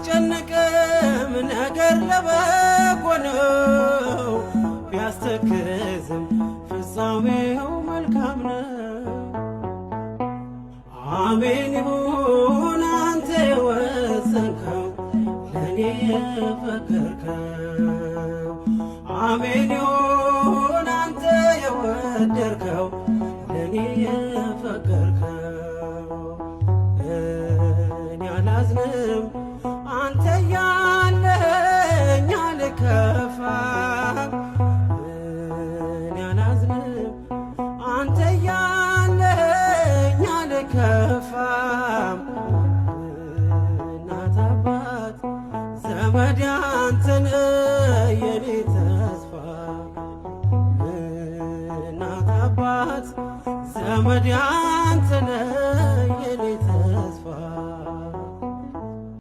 ቢያስጨንቅም ነገር ለበጎ ነው ቢያስተክዝም ፍጻሜው መልካም ነው አሜን ይሁን አንተ የወሰንከው ለኔ የፈቀድከው አሜን ይሁን አንተ የወደድከው ለኔ የፈቀድከው እኔ አላዝንም አንተ ያለኝ አልከፋም እኔ አላዝንም አንተ ያለኝ አልከፋም እናት አባት ዘመድ አንተ ነህ የኔ ተስፋ እናት አባት ዘመድ አንተ ነህ